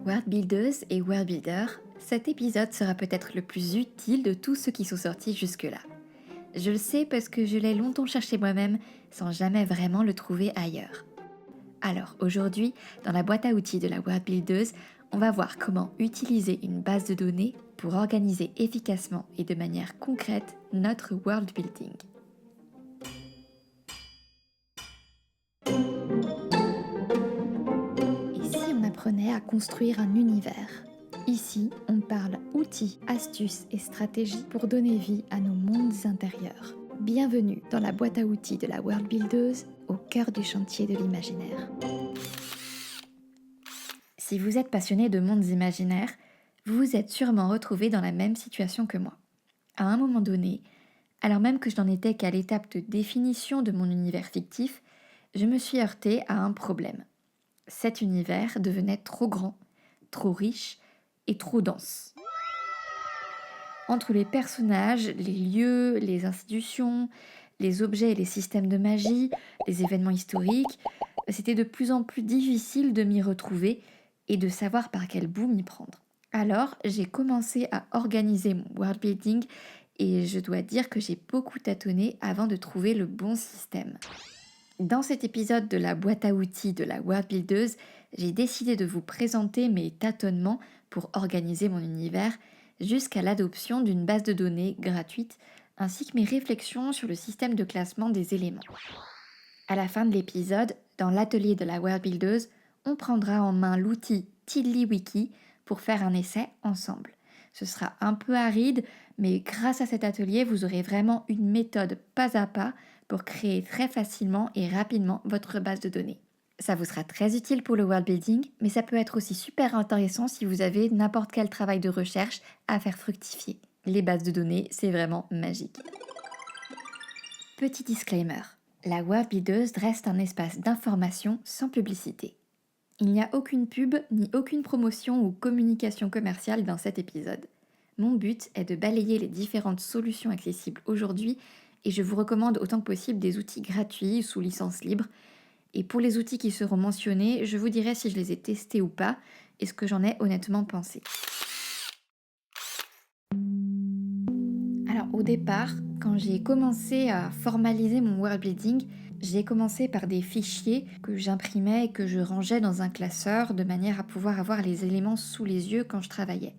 World Builders et World Builders, cet épisode sera peut-être le plus utile de tous ceux qui sont sortis jusque-là. Je le sais parce que je l'ai longtemps cherché moi-même sans jamais vraiment le trouver ailleurs. Alors aujourd'hui, dans la boîte à outils de la World Builders, on va voir comment utiliser une base de données pour organiser efficacement et de manière concrète notre world building. Et si on apprenait à construire un univers ? Ici, on parle outils, astuces et stratégies pour donner vie à nos mondes intérieurs. Bienvenue dans la boîte à outils de la World Builders, au cœur du chantier de l'imaginaire. Si vous êtes passionné de mondes imaginaires, vous vous êtes sûrement retrouvé dans la même situation que moi. À un moment donné, alors même que je n'en étais qu'à l'étape de définition de mon univers fictif, je me suis heurtée à un problème. Cet univers devenait trop grand, trop riche et trop dense. Entre les personnages, les lieux, les institutions, les objets et les systèmes de magie, les événements historiques, c'était de plus en plus difficile de m'y retrouver et de savoir par quel bout m'y prendre. Alors, j'ai commencé à organiser mon world building et je dois dire que j'ai beaucoup tâtonné avant de trouver le bon système. Dans cet épisode de la boîte à outils de la World Builders, j'ai décidé de vous présenter mes tâtonnements pour organiser mon univers jusqu'à l'adoption d'une base de données gratuite ainsi que mes réflexions sur le système de classement des éléments. À la fin de l'épisode, dans l'atelier de la World Builders, on prendra en main l'outil TiddlyWiki pour faire un essai ensemble. Ce sera un peu aride, mais grâce à cet atelier, vous aurez vraiment une méthode pas à pas pour créer très facilement et rapidement votre base de données. Ça vous sera très utile pour le world building, mais ça peut être aussi super intéressant si vous avez n'importe quel travail de recherche à faire fructifier. Les bases de données, c'est vraiment magique. Petit disclaimer, la World Builders reste un espace d'information sans publicité. Il n'y a aucune pub ni aucune promotion ou communication commerciale dans cet épisode. Mon but est de balayer les différentes solutions accessibles aujourd'hui et je vous recommande autant que possible des outils gratuits sous licence libre. Et pour les outils qui seront mentionnés, je vous dirai si je les ai testés ou pas et ce que j'en ai honnêtement pensé. Alors au départ, quand j'ai commencé à formaliser mon world building, j'ai commencé par des fichiers que j'imprimais et que je rangeais dans un classeur de manière à pouvoir avoir les éléments sous les yeux quand je travaillais.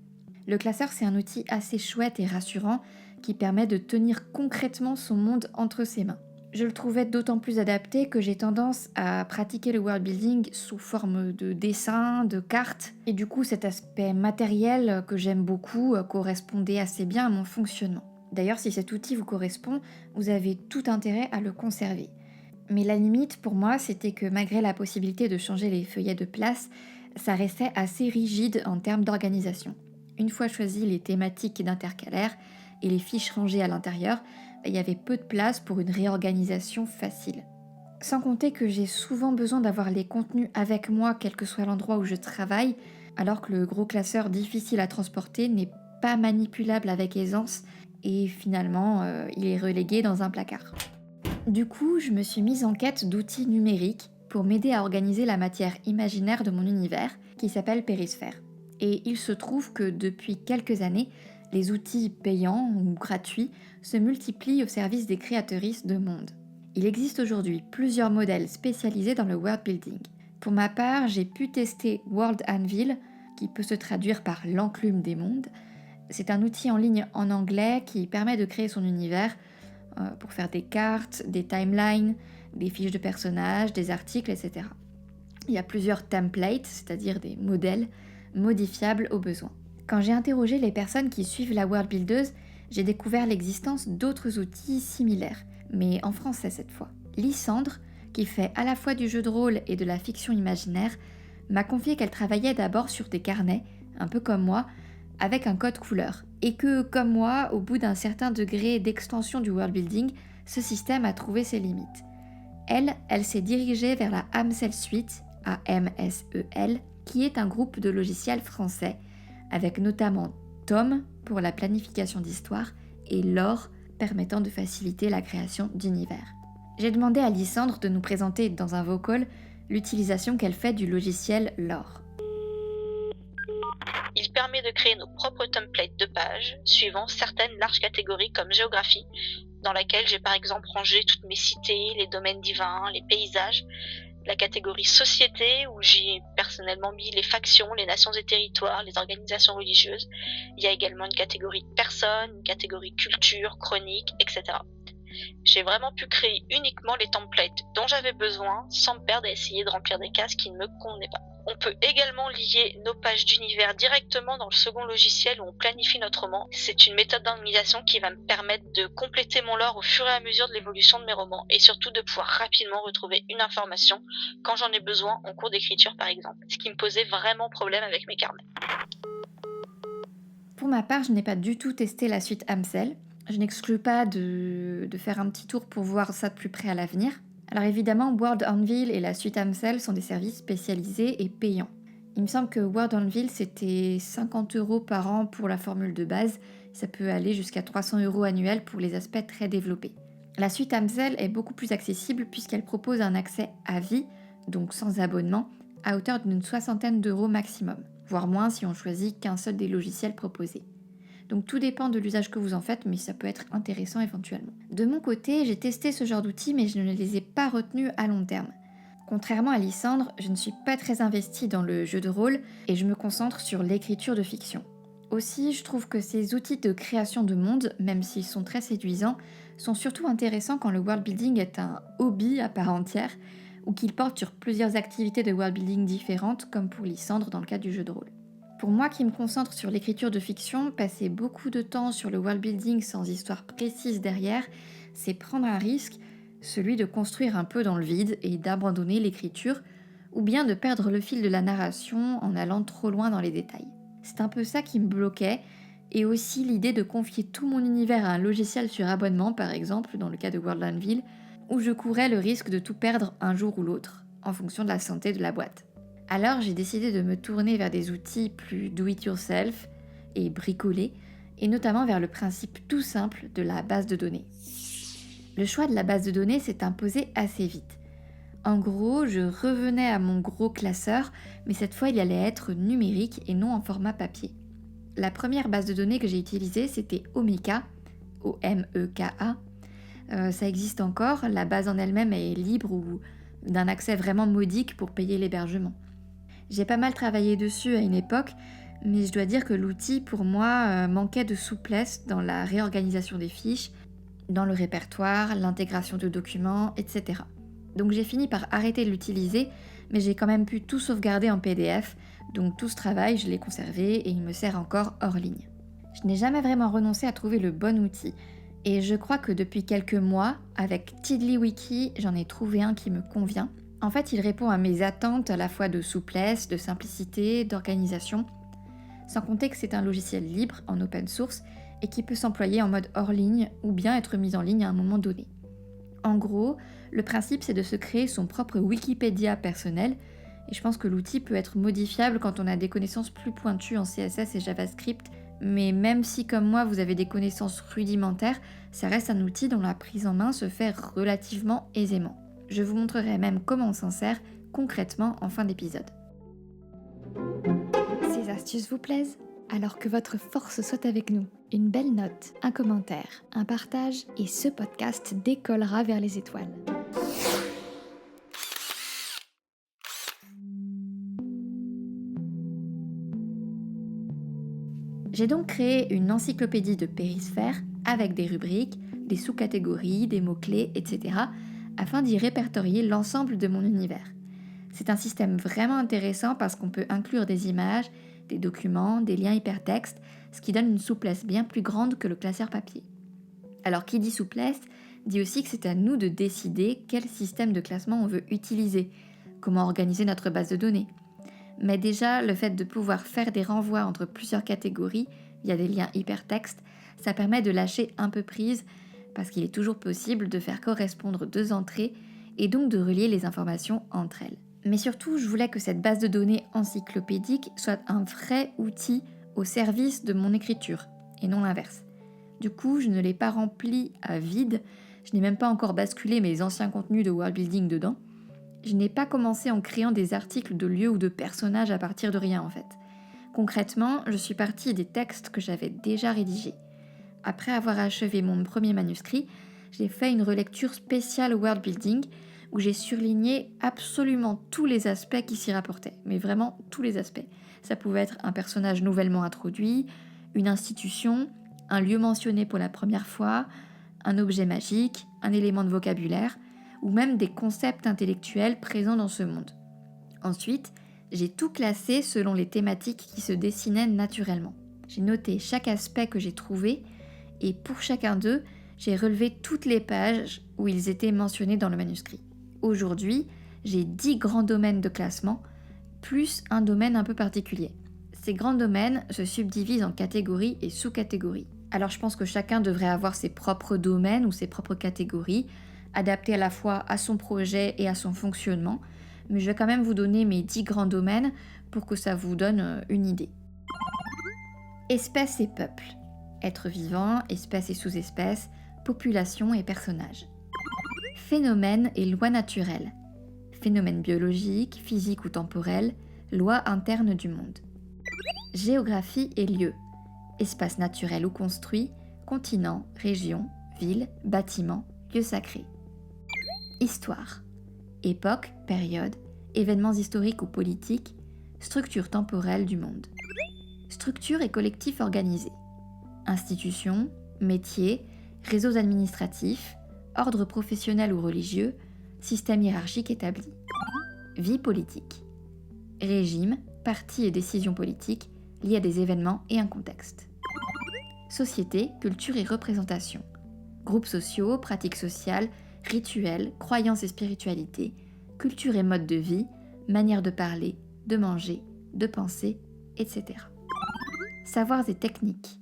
Le classeur, c'est un outil assez chouette et rassurant qui permet de tenir concrètement son monde entre ses mains. Je le trouvais d'autant plus adapté que j'ai tendance à pratiquer le world building sous forme de dessins, de cartes, et du coup cet aspect matériel que j'aime beaucoup correspondait assez bien à mon fonctionnement. D'ailleurs, si cet outil vous correspond, vous avez tout intérêt à le conserver. Mais la limite pour moi, c'était que malgré la possibilité de changer les feuillets de place, ça restait assez rigide en termes d'organisation. Une fois choisies les thématiques d'intercalaire et les fiches rangées à l'intérieur, il y avait peu de place pour une réorganisation facile. Sans compter que j'ai souvent besoin d'avoir les contenus avec moi quel que soit l'endroit où je travaille, alors que le gros classeur difficile à transporter n'est pas manipulable avec aisance et finalement il est relégué dans un placard. Du coup, je me suis mise en quête d'outils numériques pour m'aider à organiser la matière imaginaire de mon univers qui s'appelle Périsphère. Et il se trouve que depuis quelques années, les outils payants ou gratuits se multiplient au service des créatrices de mondes. Il existe aujourd'hui plusieurs modèles spécialisés dans le world building. Pour ma part, j'ai pu tester World Anvil, qui peut se traduire par l'enclume des mondes. C'est un outil en ligne en anglais qui permet de créer son univers pour faire des cartes, des timelines, des fiches de personnages, des articles, etc. Il y a plusieurs templates, c'est-à-dire des modèles, modifiables au besoin. Quand j'ai interrogé les personnes qui suivent la World Builders, j'ai découvert l'existence d'autres outils similaires, mais en français cette fois. Lysandre, qui fait à la fois du jeu de rôle et de la fiction imaginaire, m'a confié qu'elle travaillait d'abord sur des carnets, un peu comme moi, avec un code couleur, et que, comme moi, au bout d'un certain degré d'extension du world building, ce système a trouvé ses limites. Elle s'est dirigée vers la Amsel Suite, AMSEL, qui est un groupe de logiciels français, avec notamment Tom pour la planification d'histoire et Lore permettant de faciliter la création d'univers. J'ai demandé à Lysandre de nous présenter dans un vocal l'utilisation qu'elle fait du logiciel Lore. permet de créer nos propres templates de pages suivant certaines larges catégories comme géographie, dans laquelle j'ai par exemple rangé toutes mes cités, les domaines divins, les paysages, la catégorie société où j'ai personnellement mis les factions, les nations et territoires, les organisations religieuses. Il y a également une catégorie personnes, une catégorie culture, chronique, etc. J'ai vraiment pu créer uniquement les templates dont j'avais besoin sans me perdre à essayer de remplir des cases qui ne me convenaient pas. On peut également lier nos pages d'univers directement dans le second logiciel où on planifie notre roman. C'est une méthode d'organisation qui va me permettre de compléter mon lore au fur et à mesure de l'évolution de mes romans et surtout de pouvoir rapidement retrouver une information quand j'en ai besoin en cours d'écriture par exemple, ce qui me posait vraiment problème avec mes carnets. Pour ma part, je n'ai pas du tout testé la suite Amsel. Je n'exclus pas de faire un petit tour pour voir ça de plus près à l'avenir. Alors évidemment, Word Anvil et la suite Amsel sont des services spécialisés et payants. Il me semble que Word Anvil, c'était 50 € par an pour la formule de base. Ça peut aller jusqu'à 300 € annuels pour les aspects très développés. La suite Amsel est beaucoup plus accessible puisqu'elle propose un accès à vie, donc sans abonnement, à hauteur d'une 60aine d'euros maximum, voire moins si on choisit qu'un seul des logiciels proposés. Donc tout dépend de l'usage que vous en faites, mais ça peut être intéressant éventuellement. De mon côté, j'ai testé ce genre d'outils, mais je ne les ai pas retenus à long terme. Contrairement à Lysandre, je ne suis pas très investie dans le jeu de rôle et je me concentre sur l'écriture de fiction. Aussi, je trouve que ces outils de création de monde, même s'ils sont très séduisants, sont surtout intéressants quand le world building est un hobby à part entière ou qu'il porte sur plusieurs activités de world building différentes, comme pour Lysandre dans le cas du jeu de rôle. Pour moi qui me concentre sur l'écriture de fiction, passer beaucoup de temps sur le world building sans histoire précise derrière, c'est prendre un risque, celui de construire un peu dans le vide et d'abandonner l'écriture, ou bien de perdre le fil de la narration en allant trop loin dans les détails. C'est un peu ça qui me bloquait, et aussi l'idée de confier tout mon univers à un logiciel sur abonnement, par exemple, dans le cas de World Anvil, où je courais le risque de tout perdre un jour ou l'autre, en fonction de la santé de la boîte. Alors j'ai décidé de me tourner vers des outils plus do-it-yourself et bricolés, et notamment vers le principe tout simple de la base de données. Le choix de la base de données s'est imposé assez vite. En gros, je revenais à mon gros classeur, mais cette fois il allait être numérique et non en format papier. La première base de données que j'ai utilisée, c'était Omeka, O-M-E-K-A. Ça existe encore, la base en elle-même est libre ou d'un accès vraiment modique pour payer l'hébergement. J'ai pas mal travaillé dessus à une époque, mais je dois dire que l'outil, pour moi, manquait de souplesse dans la réorganisation des fiches, dans le répertoire, l'intégration de documents, etc. Donc j'ai fini par arrêter de l'utiliser, mais j'ai quand même pu tout sauvegarder en PDF, donc tout ce travail, je l'ai conservé et il me sert encore hors ligne. Je n'ai jamais vraiment renoncé à trouver le bon outil, et je crois que depuis quelques mois, avec TiddlyWiki, j'en ai trouvé un qui me convient. En fait, il répond à mes attentes à la fois de souplesse, de simplicité, d'organisation, sans compter que c'est un logiciel libre, en open source, et qui peut s'employer en mode hors ligne ou bien être mis en ligne à un moment donné. En gros, le principe c'est de se créer son propre Wikipédia personnel, et je pense que l'outil peut être modifiable quand on a des connaissances plus pointues en CSS et JavaScript, mais même si comme moi vous avez des connaissances rudimentaires, ça reste un outil dont la prise en main se fait relativement aisément. Je vous montrerai même comment on s'en sert concrètement en fin d'épisode. Ces astuces vous plaisent ? Alors que votre force soit avec nous. Une belle note, un commentaire, un partage et ce podcast décollera vers les étoiles. J'ai donc créé une encyclopédie de périsphères avec des rubriques, des sous-catégories, des mots-clés, etc. afin d'y répertorier l'ensemble de mon univers. C'est un système vraiment intéressant parce qu'on peut inclure des images, des documents, des liens hypertextes, ce qui donne une souplesse bien plus grande que le classeur papier. Alors qui dit souplesse, dit aussi que c'est à nous de décider quel système de classement on veut utiliser, comment organiser notre base de données. Mais déjà, le fait de pouvoir faire des renvois entre plusieurs catégories via des liens hypertextes, ça permet de lâcher un peu prise parce qu'il est toujours possible de faire correspondre deux entrées et donc de relier les informations entre elles. Mais surtout, je voulais que cette base de données encyclopédique soit un vrai outil au service de mon écriture, et non l'inverse. Du coup, je ne l'ai pas remplie à vide, je n'ai même pas encore basculé mes anciens contenus de worldbuilding dedans. Je n'ai pas commencé en créant des articles de lieux ou de personnages à partir de rien en fait. Concrètement, je suis partie des textes que j'avais déjà rédigés. Après avoir achevé mon premier manuscrit, j'ai fait une relecture spéciale world building où j'ai surligné absolument tous les aspects qui s'y rapportaient, mais vraiment tous les aspects. Ça pouvait être un personnage nouvellement introduit, une institution, un lieu mentionné pour la première fois, un objet magique, un élément de vocabulaire, ou même des concepts intellectuels présents dans ce monde. Ensuite, j'ai tout classé selon les thématiques qui se dessinaient naturellement. J'ai noté chaque aspect que j'ai trouvé, et pour chacun d'eux, j'ai relevé toutes les pages où ils étaient mentionnés dans le manuscrit. Aujourd'hui, j'ai 10 grands domaines de classement, plus un domaine un peu particulier. Ces grands domaines se subdivisent en catégories et sous-catégories. Alors je pense que chacun devrait avoir ses propres domaines ou ses propres catégories, adaptées à la fois à son projet et à son fonctionnement, mais je vais quand même vous donner mes 10 grands domaines pour que ça vous donne une idée. Espèces et peuples. Êtres vivants, espèces et sous-espèces, population et personnages. Phénomènes et lois naturelles. Phénomènes biologiques, physiques ou temporels, lois internes du monde. Géographie et lieux. Espaces naturels ou construits, continents, régions, villes, bâtiments, lieux sacrés. Histoire. Époque, période, événements historiques ou politiques, structure temporelle du monde. Structure et collectifs organisés. Institutions, métiers, réseaux administratifs, ordre professionnel ou religieux, système hiérarchique établi. Vie politique. Régime, partis et décisions politiques liés à des événements et un contexte. Société, culture et représentation. Groupes sociaux, pratiques sociales, rituels, croyances et spiritualité, culture et mode de vie, manière de parler, de manger, de penser, etc. Savoirs et techniques.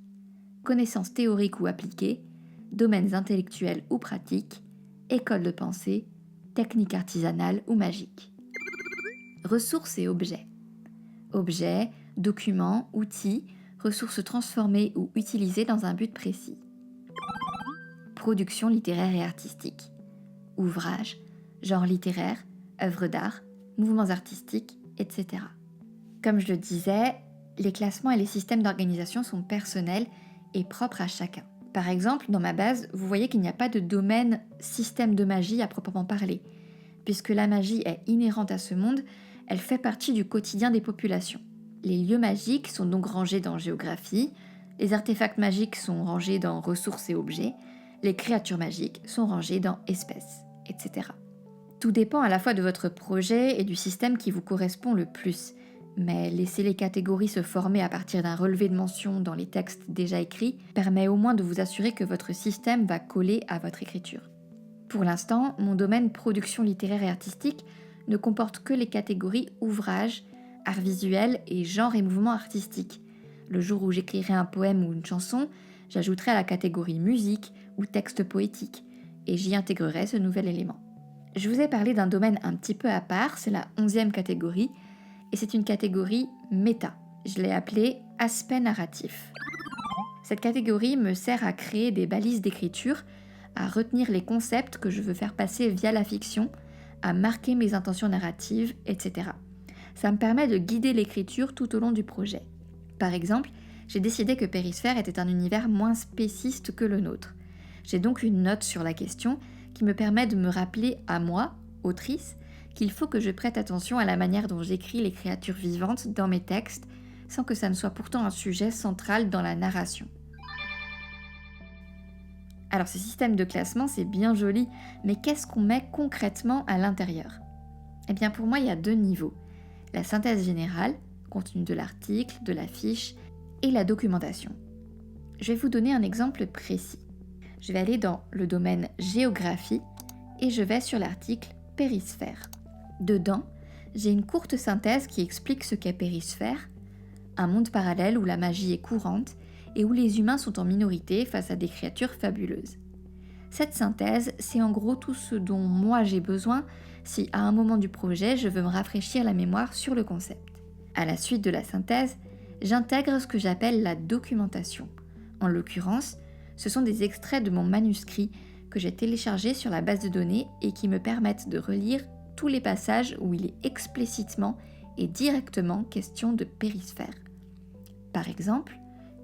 Connaissances théoriques ou appliquées, domaines intellectuels ou pratiques, écoles de pensée, techniques artisanales ou magiques. Ressources et objets. Objets, documents, outils, ressources transformées ou utilisées dans un but précis. Production littéraire et artistique. Ouvrages, genre littéraire, œuvres d'art, mouvements artistiques, etc. Comme je le disais, les classements et les systèmes d'organisation sont personnels et propres à chacun. Par exemple, dans ma base, vous voyez qu'il n'y a pas de domaine système de magie à proprement parler. Puisque la magie est inhérente à ce monde, elle fait partie du quotidien des populations. Les lieux magiques sont donc rangés dans géographie, les artefacts magiques sont rangés dans ressources et objets, les créatures magiques sont rangées dans espèces, etc. Tout dépend à la fois de votre projet et du système qui vous correspond le plus. Mais laisser les catégories se former à partir d'un relevé de mentions dans les textes déjà écrits permet au moins de vous assurer que votre système va coller à votre écriture. Pour l'instant, mon domaine production littéraire et artistique ne comporte que les catégories ouvrages, art visuel et genre et mouvement artistique. Le jour où j'écrirai un poème ou une chanson, j'ajouterai à la catégorie musique ou texte poétique et j'y intégrerai ce nouvel élément. Je vous ai parlé d'un domaine un petit peu à part, c'est la 11e catégorie, et c'est une catégorie méta. Je l'ai appelée aspect narratif. Cette catégorie me sert à créer des balises d'écriture, à retenir les concepts que je veux faire passer via la fiction, à marquer mes intentions narratives, etc. Ça me permet de guider l'écriture tout au long du projet. Par exemple, j'ai décidé que Périsphère était un univers moins spéciste que le nôtre. J'ai donc une note sur la question qui me permet de me rappeler à moi, autrice, qu'il faut que je prête attention à la manière dont j'écris les créatures vivantes dans mes textes, sans que ça ne soit pourtant un sujet central dans la narration. Alors ce système de classement, c'est bien joli, mais qu'est-ce qu'on met concrètement à l'intérieur ? Eh bien pour moi, il y a 2 niveaux. La synthèse générale, contenu de l'article, de la fiche, et la documentation. Je vais vous donner un exemple précis. Je vais aller dans le domaine géographie et je vais sur l'article Périsphère. Dedans, j'ai une courte synthèse qui explique ce qu'est Périsphère, un monde parallèle où la magie est courante et où les humains sont en minorité face à des créatures fabuleuses. Cette synthèse, c'est en gros tout ce dont moi j'ai besoin si à un moment du projet je veux me rafraîchir la mémoire sur le concept. À la suite de la synthèse, j'intègre ce que j'appelle la documentation. En l'occurrence, ce sont des extraits de mon manuscrit que j'ai téléchargés sur la base de données et qui me permettent de relire tous les passages où il est explicitement et directement question de périsphère. Par exemple,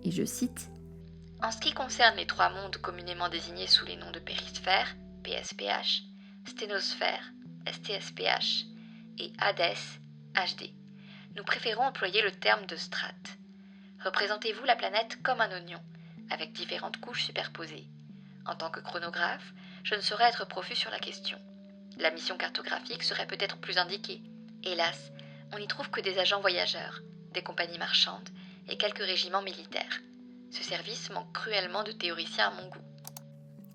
et je cite, « En ce qui concerne les 3 mondes communément désignés sous les noms de périsphère, PSPH, sténosphère, STSPH, et Hadès, HD, nous préférons employer le terme de strate. Représentez-vous la planète comme un oignon, avec différentes couches superposées. En tant que chronographe, je ne saurais être profus sur la question. La mission cartographique serait peut-être plus indiquée. Hélas, on n'y trouve que des agents voyageurs, des compagnies marchandes et quelques régiments militaires. Ce service manque cruellement de théoriciens à mon goût. »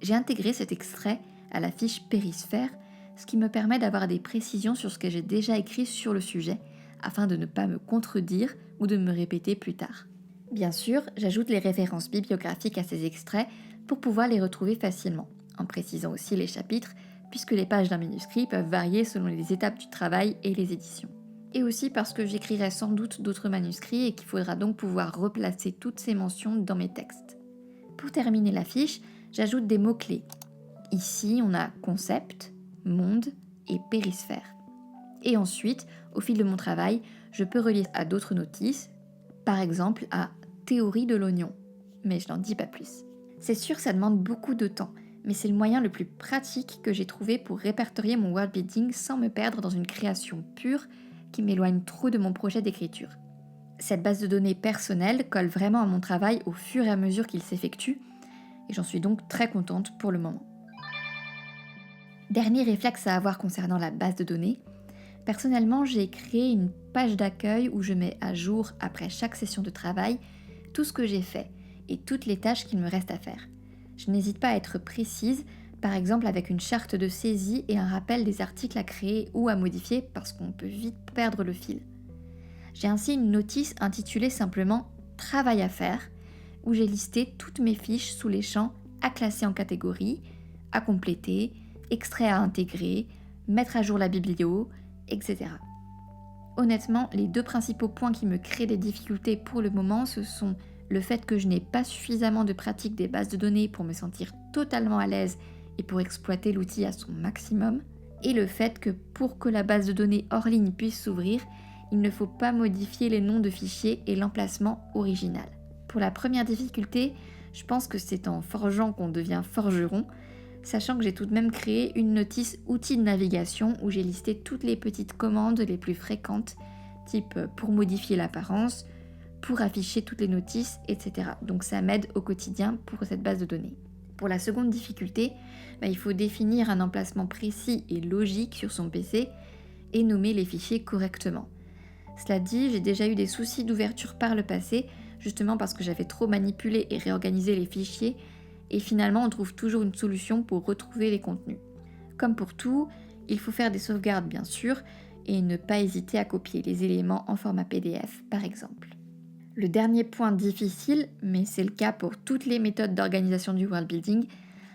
J'ai intégré cet extrait à la fiche périsphère, ce qui me permet d'avoir des précisions sur ce que j'ai déjà écrit sur le sujet, afin de ne pas me contredire ou de me répéter plus tard. Bien sûr, j'ajoute les références bibliographiques à ces extraits pour pouvoir les retrouver facilement, en précisant aussi les chapitres, puisque les pages d'un manuscrit peuvent varier selon les étapes du travail et les éditions. Et aussi parce que j'écrirai sans doute d'autres manuscrits et qu'il faudra donc pouvoir replacer toutes ces mentions dans mes textes. Pour terminer la fiche, j'ajoute des mots-clés. Ici, on a concept, monde et périsphère. Et ensuite, au fil de mon travail, je peux relier à d'autres notices, par exemple à théorie de l'oignon. Mais je n'en dis pas plus. C'est sûr, ça demande beaucoup de temps, mais c'est le moyen le plus pratique que j'ai trouvé pour répertorier mon worldbuilding sans me perdre dans une création pure qui m'éloigne trop de mon projet d'écriture. Cette base de données personnelle colle vraiment à mon travail au fur et à mesure qu'il s'effectue, et j'en suis donc très contente pour le moment. Dernier réflexe à avoir concernant la base de données, personnellement j'ai créé une page d'accueil où je mets à jour, après chaque session de travail, tout ce que j'ai fait et toutes les tâches qu'il me reste à faire. Je n'hésite pas à être précise, par exemple avec une charte de saisie et un rappel des articles à créer ou à modifier parce qu'on peut vite perdre le fil. J'ai ainsi une notice intitulée simplement « Travail à faire » où j'ai listé toutes mes fiches sous les champs à classer en catégories, à compléter, extraits à intégrer, mettre à jour la biblio, etc. Honnêtement, les 2 principaux points qui me créent des difficultés pour le moment, ce sont le fait que je n'ai pas suffisamment de pratique des bases de données pour me sentir totalement à l'aise et pour exploiter l'outil à son maximum, et le fait que pour que la base de données hors ligne puisse s'ouvrir, il ne faut pas modifier les noms de fichiers et l'emplacement original. Pour la première difficulté, je pense que c'est en forgeant qu'on devient forgeron, sachant que j'ai tout de même créé une notice outils de navigation où j'ai listé toutes les petites commandes les plus fréquentes, type pour modifier l'apparence, pour afficher toutes les notices, etc. Donc ça m'aide au quotidien pour cette base de données. Pour la seconde difficulté, il faut définir un emplacement précis et logique sur son PC et nommer les fichiers correctement. Cela dit, j'ai déjà eu des soucis d'ouverture par le passé, justement parce que j'avais trop manipulé et réorganisé les fichiers, et finalement on trouve toujours une solution pour retrouver les contenus. Comme pour tout, il faut faire des sauvegardes bien sûr, et ne pas hésiter à copier les éléments en format PDF par exemple. Le dernier point difficile, mais c'est le cas pour toutes les méthodes d'organisation du worldbuilding,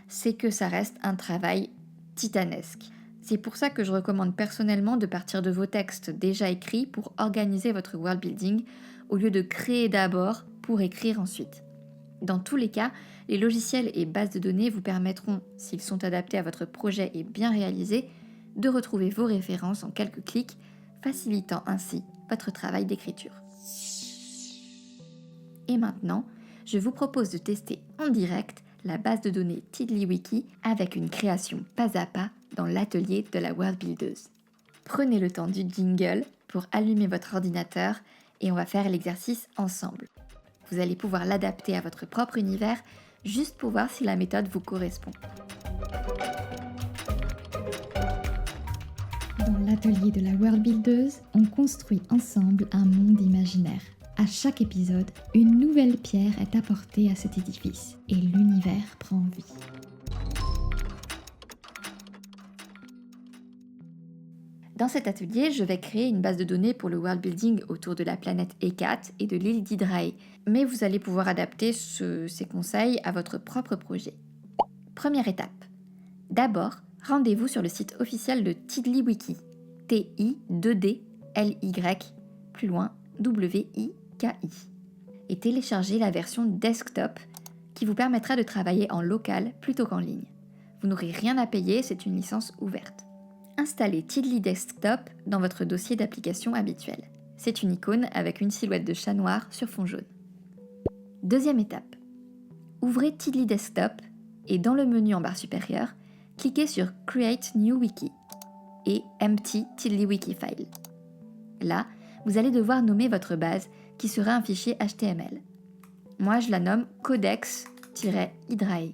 c'est que ça reste un travail titanesque. C'est pour ça que je recommande personnellement de partir de vos textes déjà écrits pour organiser votre worldbuilding, au lieu de créer d'abord pour écrire ensuite. Dans tous les cas, les logiciels et bases de données vous permettront, s'ils sont adaptés à votre projet et bien réalisés, de retrouver vos références en quelques clics, facilitant ainsi votre travail d'écriture. Et maintenant, je vous propose de tester en direct la base de données TiddlyWiki avec une création pas à pas dans l'atelier de la worldbuildeuse. Prenez le temps du jingle pour allumer votre ordinateur et on va faire l'exercice ensemble. Vous allez pouvoir l'adapter à votre propre univers juste pour voir si la méthode vous correspond. Dans l'atelier de la worldbuildeuse, on construit ensemble un monde imaginaire. À chaque épisode, une nouvelle pierre est apportée à cet édifice et l'univers prend vie. Dans cet atelier, je vais créer une base de données pour le worldbuilding autour de la planète Hécate et de l'île d'Hydrae, mais vous allez pouvoir adapter ces conseils à votre propre projet. Première étape. D'abord, rendez-vous sur le site officiel de TiddlyWiki, T-I-2-D-L-Y, plus loin, W-I-K-I, et téléchargez la version desktop qui vous permettra de travailler en local plutôt qu'en ligne. Vous n'aurez rien à payer, c'est une licence ouverte. Installez Tiddly Desktop dans votre dossier d'application habituel. C'est une icône avec une silhouette de chat noir sur fond jaune. Deuxième étape. Ouvrez Tiddly Desktop et dans le menu en barre supérieure, cliquez sur Create New Wiki et Empty TiddlyWiki File. Là, vous allez devoir nommer votre base qui sera un fichier HTML. Moi, je la nomme codex-hydrae.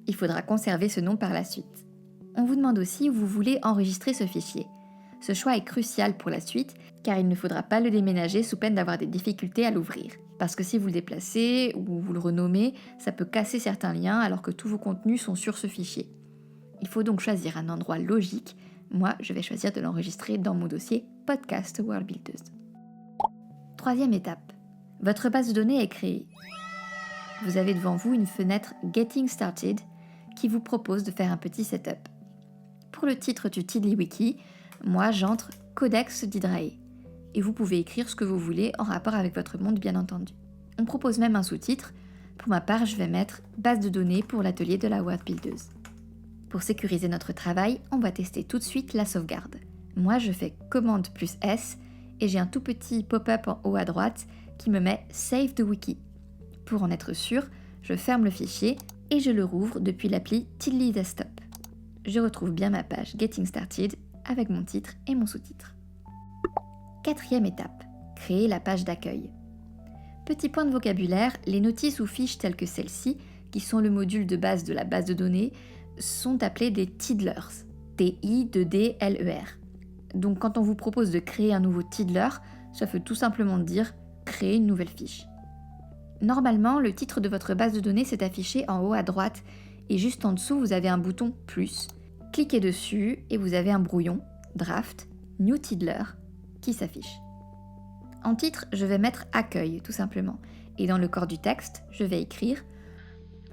Il faudra conserver ce nom par la suite. On vous demande aussi où vous voulez enregistrer ce fichier. Ce choix est crucial pour la suite car il ne faudra pas le déménager sous peine d'avoir des difficultés à l'ouvrir. Parce que si vous le déplacez ou vous le renommez, ça peut casser certains liens alors que tous vos contenus sont sur ce fichier. Il faut donc choisir un endroit logique. Moi, je vais choisir de l'enregistrer dans mon dossier Podcast Worldbuilders. Troisième étape. Votre base de données est créée. Vous avez devant vous une fenêtre Getting Started qui vous propose de faire un petit setup. Pour le titre du TiddlyWiki, moi j'entre Codex d'Hydrae. Et vous pouvez écrire ce que vous voulez en rapport avec votre monde bien entendu. On propose même un sous-titre. Pour ma part, je vais mettre base de données pour l'atelier de la Worldbuilders. Pour sécuriser notre travail, on va tester tout de suite la sauvegarde. Moi, je fais commande plus S et j'ai un tout petit pop-up en haut à droite qui me met Save the Wiki. Pour en être sûr, je ferme le fichier et je le rouvre depuis l'appli Tiddly Desktop. Je retrouve bien ma page Getting Started avec mon titre et mon sous-titre. Quatrième étape, créer la page d'accueil. Petit point de vocabulaire, les notices ou fiches telles que celle-ci, qui sont le module de base de la base de données, sont appelées des tiddlers, T-I-D-D-L-E-R. Donc quand on vous propose de créer un nouveau tiddler, ça veut tout simplement dire créer une nouvelle fiche. Normalement, le titre de votre base de données s'est affiché en haut à droite et juste en dessous, vous avez un bouton plus. Cliquez dessus et vous avez un brouillon, draft, new tiddler, qui s'affiche. En titre, je vais mettre accueil tout simplement et dans le corps du texte, je vais écrire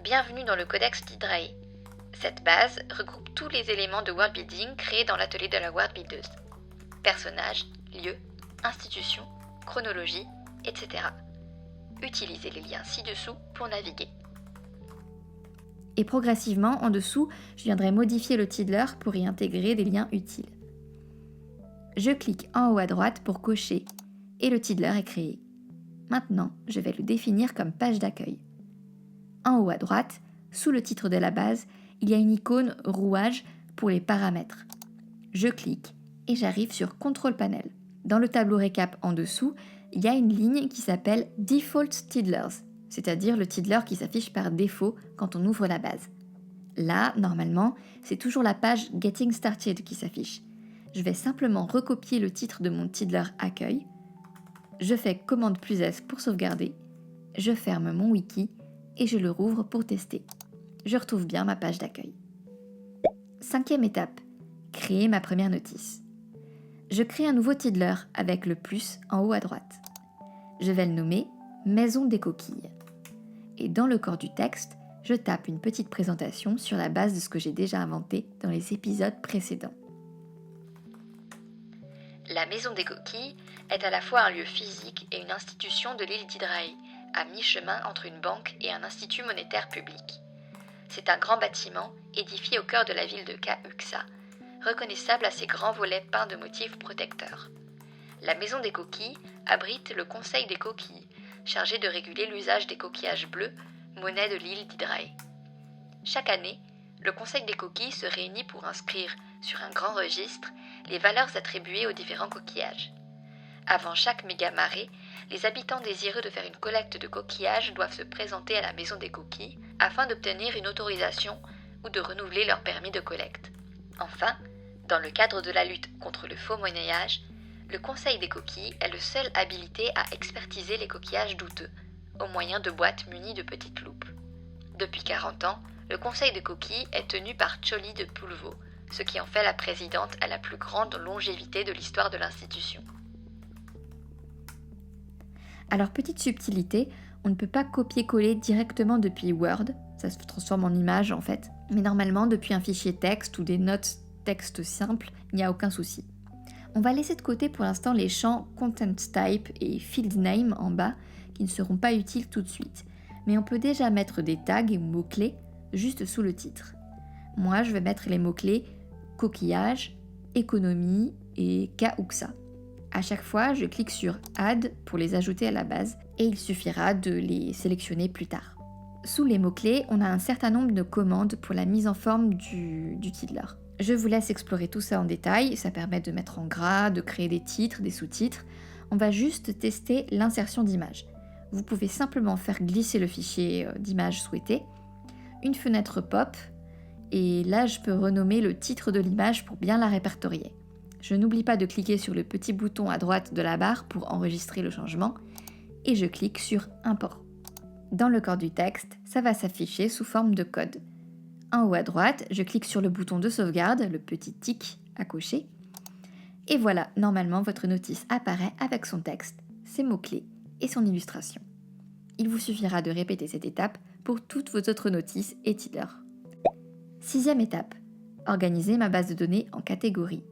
Bienvenue dans le codex d'Hydrae. Cette base regroupe tous les éléments de worldbuilding créés dans l'atelier de la Worldbuilders. Personnages, lieux, institutions, chronologie, etc. Utilisez les liens ci-dessous pour naviguer. Et progressivement, en dessous, je viendrai modifier le tiddler pour y intégrer des liens utiles. Je clique en haut à droite pour cocher et le tiddler est créé. Maintenant, je vais le définir comme page d'accueil. En haut à droite, sous le titre de la base, il y a une icône rouage pour les paramètres. Je clique et j'arrive sur Control Panel. Dans le tableau récap en dessous, il y a une ligne qui s'appelle Default Tiddlers, c'est-à-dire le tiddler qui s'affiche par défaut quand on ouvre la base. Là, normalement, c'est toujours la page Getting Started qui s'affiche. Je vais simplement recopier le titre de mon tiddler accueil. Je fais commande plus S pour sauvegarder. Je ferme mon wiki et je le rouvre pour tester. Je retrouve bien ma page d'accueil. Cinquième étape, créer ma première notice. Je crée un nouveau tiddler avec le plus en haut à droite. Je vais le nommer Maison des coquilles. Et dans le corps du texte, je tape une petite présentation sur la base de ce que j'ai déjà inventé dans les épisodes précédents. La Maison des coquilles est à la fois un lieu physique et une institution de l'île d'Hydrae, à mi-chemin entre une banque et un institut monétaire public. C'est un grand bâtiment édifié au cœur de la ville de Ka-Uxa, reconnaissable à ses grands volets peints de motifs protecteurs. La Maison des coquilles abrite le Conseil des coquilles, chargé de réguler l'usage des coquillages bleus, monnaie de l'île d'Hydrae. Chaque année, le Conseil des coquilles se réunit pour inscrire sur un grand registre les valeurs attribuées aux différents coquillages. Avant chaque méga-marée, les habitants désireux de faire une collecte de coquillages doivent se présenter à la Maison des coquilles afin d'obtenir une autorisation ou de renouveler leur permis de collecte. Enfin, dans le cadre de la lutte contre le faux monnayage, le Conseil des coquilles est le seul habilité à expertiser les coquillages douteux, au moyen de boîtes munies de petites loupes. Depuis 40 ans, le Conseil des coquilles est tenu par Choli de Pulvo, ce qui en fait la présidente à la plus grande longévité de l'histoire de l'institution. Alors, petite subtilité, on ne peut pas copier-coller directement depuis Word, ça se transforme en image en fait, mais normalement depuis un fichier texte ou des notes texte simples, il n'y a aucun souci. On va laisser de côté pour l'instant les champs Content Type et Field Name en bas qui ne seront pas utiles tout de suite, mais on peut déjà mettre des tags ou mots-clés juste sous le titre. Moi, je vais mettre les mots-clés coquillage, économie et Ka-Uxa. À chaque fois, je clique sur Add pour les ajouter à la base et il suffira de les sélectionner plus tard. Sous les mots-clés, on a un certain nombre de commandes pour la mise en forme du tiddler. Je vous laisse explorer tout ça en détail, ça permet de mettre en gras, de créer des titres, des sous-titres. On va juste tester l'insertion d'images. Vous pouvez simplement faire glisser le fichier d'image souhaité, une fenêtre pop, et là je peux renommer le titre de l'image pour bien la répertorier. Je n'oublie pas de cliquer sur le petit bouton à droite de la barre pour enregistrer le changement, et je clique sur Import. Dans le corps du texte, ça va s'afficher sous forme de code. En haut à droite, je clique sur le bouton de sauvegarde, le petit tic à cocher, et voilà, normalement votre notice apparaît avec son texte, ses mots-clés et son illustration. Il vous suffira de répéter cette étape pour toutes vos autres notices et titlers. 6e étape, organiser ma base de données en catégories.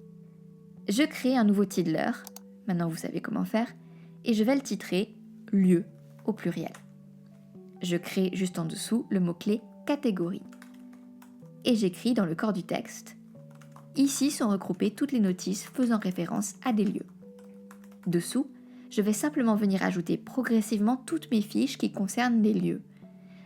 Je crée un nouveau tiddler, maintenant vous savez comment faire, et je vais le titrer « lieu » au pluriel. Je crée juste en dessous le mot-clé « catégorie ». Et j'écris dans le corps du texte « Ici sont regroupées toutes les notices faisant référence à des lieux ». Dessous, je vais simplement venir ajouter progressivement toutes mes fiches qui concernent les lieux.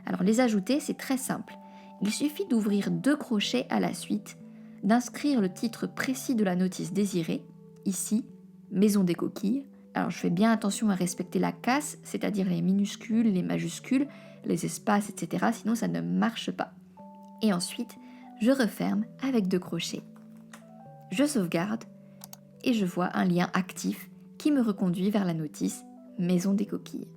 Alors les ajouter, c'est très simple. Il suffit d'ouvrir 2 crochets à la suite, d'inscrire le titre précis de la notice désirée, ici, Maison des coquilles. Alors je fais bien attention à respecter la casse, c'est-à-dire les minuscules, les majuscules, les espaces, etc. Sinon ça ne marche pas. Et ensuite, je referme avec 2 crochets. Je sauvegarde et je vois un lien actif qui me reconduit vers la notice Maison des coquilles.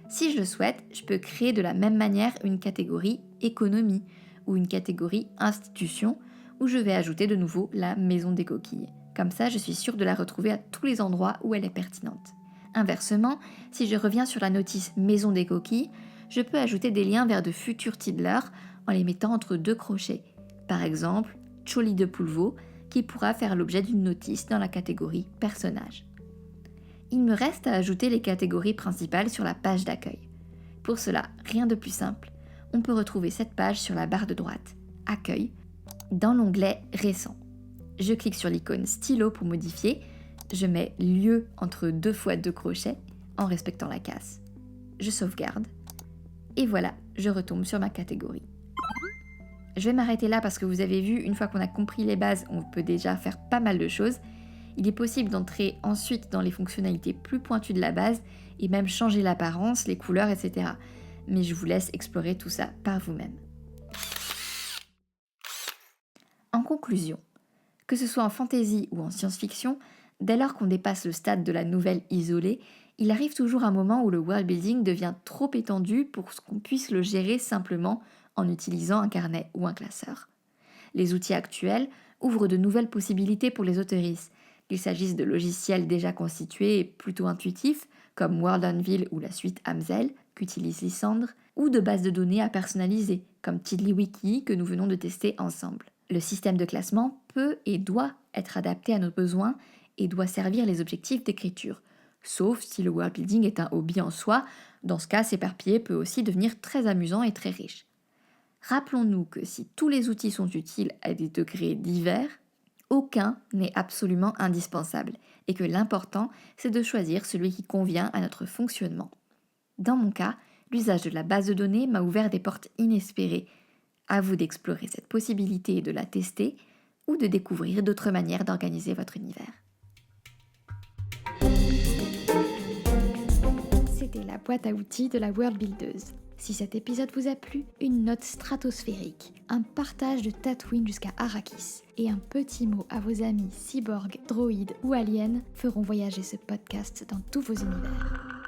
Si je le souhaite, je peux créer de la même manière une catégorie économie ou une catégorie institution où je vais ajouter de nouveau la Maison des coquilles. Comme ça, je suis sûre de la retrouver à tous les endroits où elle est pertinente. Inversement, si je reviens sur la notice Maison des coquilles, je peux ajouter des liens vers de futurs tiddlers en les mettant entre 2 crochets. Par exemple, Choli de Poulveau, qui pourra faire l'objet d'une notice dans la catégorie personnage. Il me reste à ajouter les catégories principales sur la page d'accueil. Pour cela, rien de plus simple. On peut retrouver cette page sur la barre de droite, Accueil, dans l'onglet Récent. Je clique sur l'icône stylo pour modifier. Je mets lieu entre 2 fois 2 crochets en respectant la casse. Je sauvegarde. Et voilà, je retombe sur ma catégorie. Je vais m'arrêter là parce que vous avez vu, une fois qu'on a compris les bases, on peut déjà faire pas mal de choses. Il est possible d'entrer ensuite dans les fonctionnalités plus pointues de la base et même changer l'apparence, les couleurs, etc. Mais je vous laisse explorer tout ça par vous-même. En conclusion, que ce soit en fantasy ou en science-fiction, dès lors qu'on dépasse le stade de la nouvelle isolée, il arrive toujours un moment où le world building devient trop étendu pour qu'on puisse le gérer simplement en utilisant un carnet ou un classeur. Les outils actuels ouvrent de nouvelles possibilités pour les autoristes, qu'il s'agisse de logiciels déjà constitués et plutôt intuitifs, comme World Anvil ou la suite Amzel, qu'utilise Lysandre, ou de bases de données à personnaliser, comme TiddlyWiki que nous venons de tester ensemble. Le système de classement peut et doit être adapté à nos besoins et doit servir les objectifs d'écriture, sauf si le world building est un hobby en soi. Dans ce cas, s'éparpiller peut aussi devenir très amusant et très riche. Rappelons-nous que si tous les outils sont utiles à des degrés divers, aucun n'est absolument indispensable et que l'important, c'est de choisir celui qui convient à notre fonctionnement. Dans mon cas, l'usage de la base de données m'a ouvert des portes inespérées. À vous d'explorer cette possibilité et de la tester ou de découvrir d'autres manières d'organiser votre univers. C'était la boîte à outils de la World Buildeuse. Si cet épisode vous a plu, une note stratosphérique, un partage de Tatooine jusqu'à Arrakis et un petit mot à vos amis cyborgs, droïdes ou aliens feront voyager ce podcast dans tous vos univers.